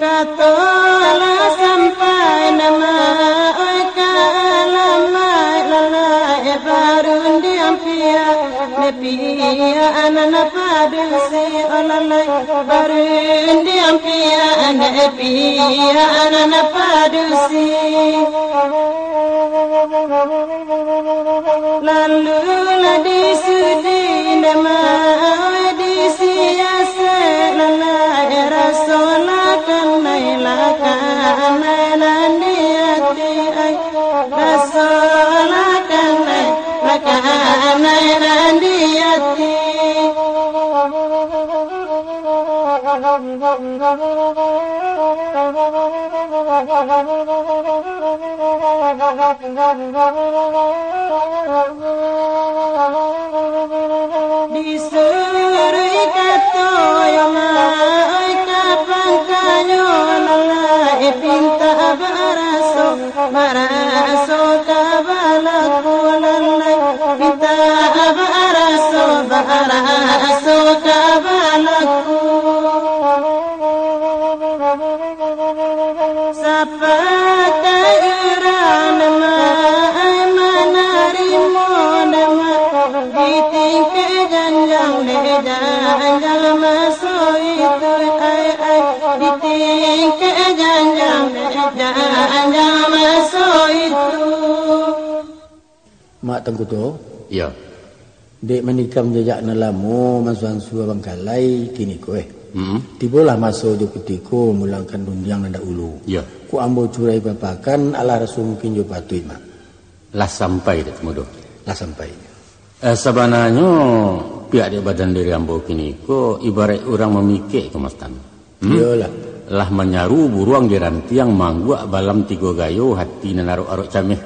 Katolah sampai nama kalamai lalai baru diampia nepia anana padusi olalai baru diampia nepia anana padusi lalu ladi sudi nama di siasa lalai rasolakan nailakan nailaniati ay rasolakan nailakan nailaniati disuruh kata yang ai kapan kayo lalai pinta baraso kabalaku lalai pinta baraso kabalaku sapa kairan mai manarimo nama ditingke janjang janjang masuk itu ai ditingke janjang masuk itu mak tengkuto ya dek menikam jejak nalamu masuan suwa bangkalai kini kowe tibalah masuk di kutiko mulangkan dundiang nanda ulu ya ku ambo curai bapakan ala rasul mungkin jo patui mak lah sampai dah temudo lah sampai sebenarnya pihak di badan diri ambo kini ko ibarat orang memikir ke mastan iyalah lah menyaru buruang di rantiang manggua balam tiga gayo hati nanaruk-aruk camih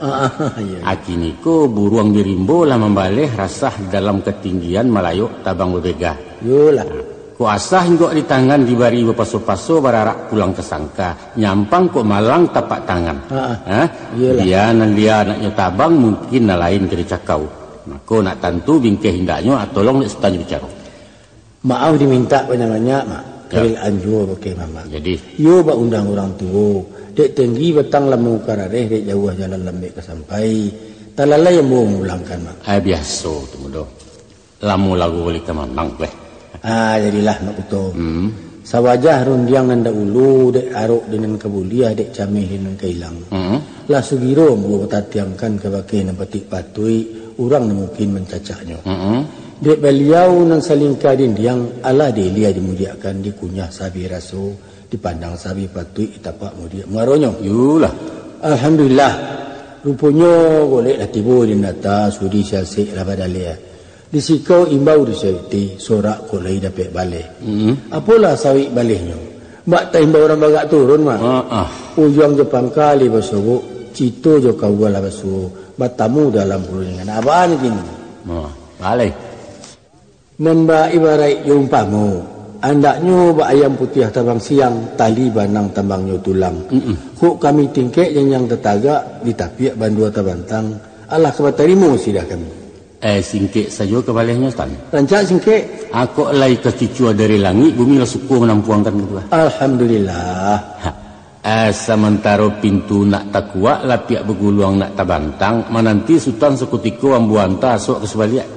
akini ko buruang di rimbo lah membalih rasah dalam ketinggian malayuk tabang bebega iyalah ku asah hingga di tangan dibari bepaso-paso bararak pulang kesangka nyampang kok malang tapak tangan dia anaknya tabang mungkin lain kiri cakau maka nak tantu bingkeh hindaknya tolong nak setanya bicara maaf diminta banyak-banyak mak keril anjur pakai mama jadi yo ba undang orang tua dek tinggi betang lamu karareh dek jauh jalan lembek kesampai talala yang mau mulangkan mak biasa tu mudo lamu lagu boleh ke mamang weh jadilah mak kuto sawajah rundiang nanda ulu dek aruk dengan kebuliah dek camih dengan kailang lah sugiro mau tatiangkan ke bakai nepetik patui orang mungkin mencacaknya dek beliau nang saling kadin yang ala delia dimuliakan dikunyah sabi raso dipandang sabi patui itapak mudia maronyo yulah alhamdulillah rupanya golek lah tiba di nata sudi syasik lah badalia disikau imbau disawiti sorak kolai dapat balik apalah sawit baliknya mak tak imbau orang bagak turun mak ujung Jepang kali basubuk cito jo kawala basu batamu dalam perundingan apaan gini balik membak ibarat yumpamu andaknya bak ayam putih tabang siang tali banang tambangnya tulang kok kami tingkek yang tetagak ditapiak bandua tabantang Allah kebatarimu sidah kami singkek saja kebalihnya Ustaz. Rancak singkek. Aku lai kecicua dari langit, bumi lah suku menampuangkan gitu. Alhamdulillah. Sementara pintu nak takwa lah pihak berguluang nak tabantang, menanti sultan sekutiko ambuanta asok ke sebaliak.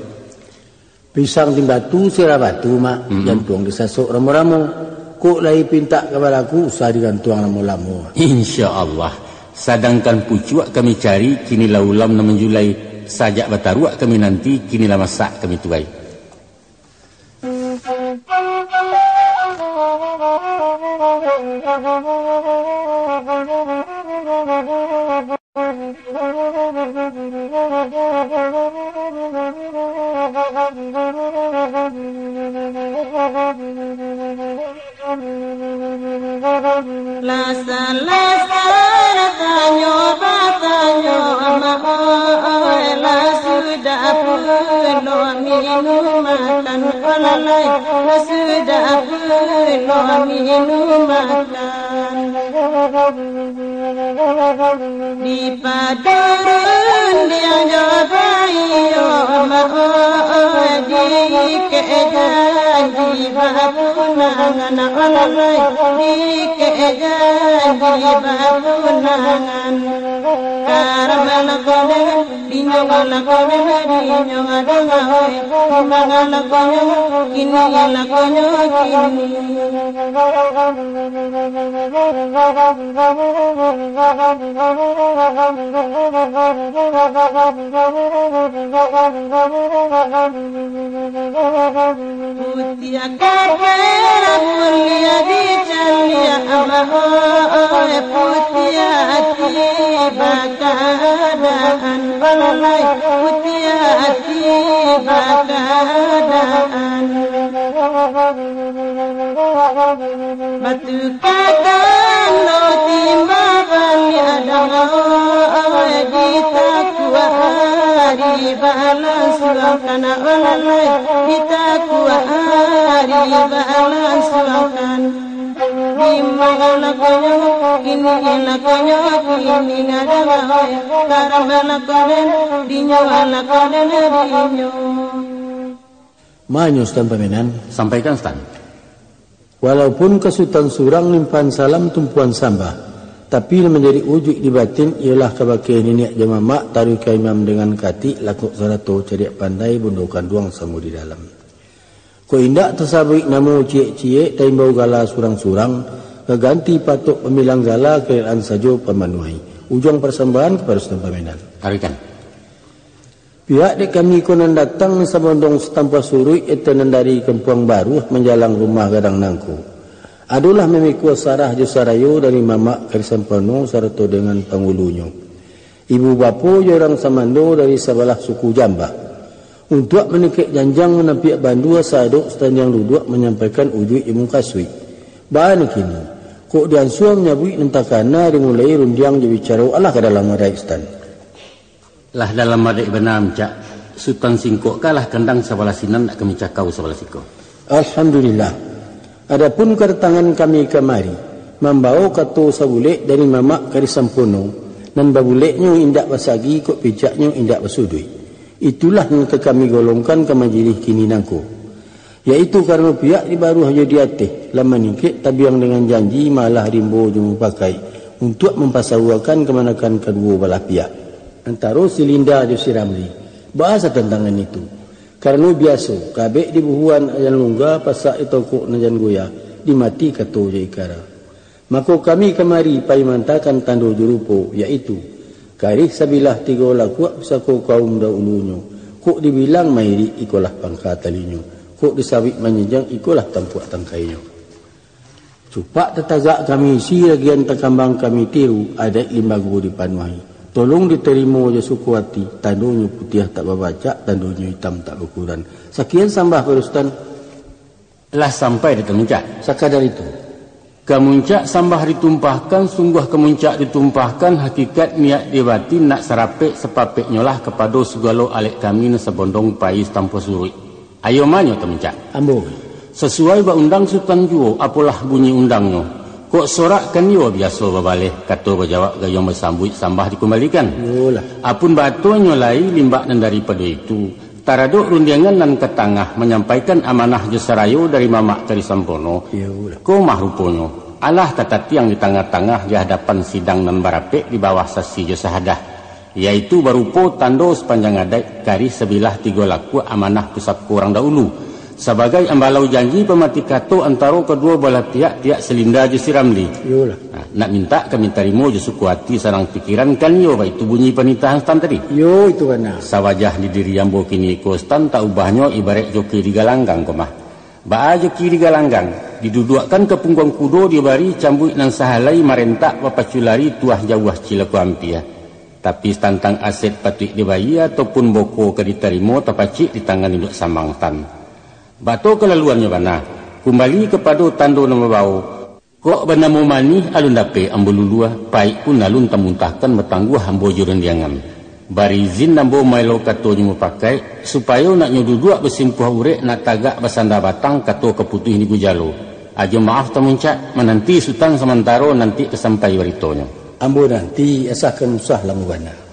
Pisang timbatu sirah batu mak, jantung disasuk ramu-ramu. Kok lai pinta kepadaku usah digantuang lamu-lamu. InsyaAllah. Sedangkan pucuak kami cari, kini laulam na menjulai. Sajak bataruak kami nanti, kinilah masak kami tuai. Di padarun dia jabai yo ma di janji bapunangan alai janji bapunangan karamala koden dinyongala koden dinyongada ngawe mangala konyo kini ala konyo kini Putia karpera mulia di calia amahoe putia tiba keadaan balai putia tiba keadaan batu kakan lo timba bali adamahoe di takwa hari balas sulangkan balai kita kuahari balas sulangkan dimana konyo kini lakonyo kini nada ngawe karamala koden dinyo ala koden dinyo. Manyo Stan Pamenan. Sampaikan Stan. Walaupun kesutan surang limpan salam tumpuan sambah, tapi menjadi wujud di batin ialah kebakian nenek jemamak taruh imam dengan kati lakuk sarato ceriak pandai bundukan duang samu di dalam. Ko indak tersabik namo cie-cie taimbau gala surang-surang keganti patok pemilang gala keadaan sajo pemanuai. Ujung persembahan kepada Stan Pamenan. Harikan. Pihak dek kami konan datang sabondong setampa surui etanan dari Kempuang Baru menjalang rumah gadang nangku. Adulah memikul sarah josarayo dari mamak karisan penuh sarto dengan pangulunyo. Ibu bapu jorang samando dari sebelah suku Jambah. Untuk menikik janjang menampiak bandua saduk setanjang duduk menyampaikan ujui imu kasui. Bahan kini, kok diansuang nyabui nentakana dimulai rundiang jawicaro Allah ke dalam madai stan. Lah dalam madai benar cak Sultan Singkok kalah kendang sebelah sinan nak kami cakau sebelah siko. Alhamdulillah. Adapun kedatangan kami kemari membawa kato sabulek dari mamak karisampono dan babuleknya indak basagi kok pijaknya indak basudui. Itulah yang kami golongkan ke majlis kini nangko. Yaitu karena pihak di baru hanya diatih lama nikik tabiang dengan janji malah rimbo jemu pakai untuk mempasawakan kemanakan kedua belah pihak. Antara si Linda dan si Ramli bahasa tentangan itu. Karena biasa kabek di buhuan ajan lungga pasak itu kok najan goya dimati kato jaikara. Maka kami kemari paimantakan tando jurupo yaitu karih sabilah tiga lakuak sako kaum dahulunya. Kok dibilang mairi ikolah pangkat talinyo. Kok disawik menyenjang ikolah tampuak tangkainya. Cupak tetagak kami isi lagian tekambang kami tiru adat limbagu di Panuai. Tolong diterima je suku hati, tandunya putih tak berbaca, tandunya hitam tak berukuran. Sekian sambah Perustan. Lah sampai di Kemuncak. Sekadar itu. Kemuncak sambah ditumpahkan, sungguh kemuncak ditumpahkan, hakikat niat di batin nak serapek sepapek nyolah kepada segala alek kami na sebondong pais tanpa surui. Ayo manyo Kemuncak. Ambo. Sesuai ba undang Sultan Juo, apalah bunyi undangnya. Kok sorak kan yo biasa babaleh kata berjawab gayung bersambut sambah dikembalikan. Yolah. Apun batu nyolai limbak dan daripada itu taraduk rundiangan dan ketangah menyampaikan amanah jesarayo dari mamak Karisampono. Yolah. Ko mahruponyo Allah tatati yang di tengah-tengah di hadapan sidang dan barapek di bawah sasi jesahadah yaitu barupo tando sepanjang adat kari sebilah tiga laku amanah pusat kurang dahulu. Sebagai ambalau janji pemati kato antara kedua belah pihak tiak selinda je si Ramli. Yolah. Nak minta kami tarimo je suku hati sarang pikiran kan yo itu bunyi penitahan stan tadi. Yo itu kan. Sawajah di diri yang kini ko stan tak ubahnya ibarat joki di galanggang komah. Ba joki di galanggang didudukkan ke punggung kudo dibari cambuk nan sahalai marentak papaculari tuah jauh cilaku ampia. Tapi tantang aset patut dibayi ataupun boko ke diterimo tapacik di tangan induk samang tan. Batu kelaluannya bana kembali kepada tando nama bau kok bana mau mani alun dape ambululua pai pun alun tamuntahkan bertangguh ambo jurendiangan bari izin nambo mailo kato nyu pakai supaya nak nyududuk bersimpuh urek nak tagak basanda batang kato keputuh ni gujalo aja maaf Kemuncak menanti Sultan sementara nanti kesampai baritonya ambo nanti asahkan usah lamu bana.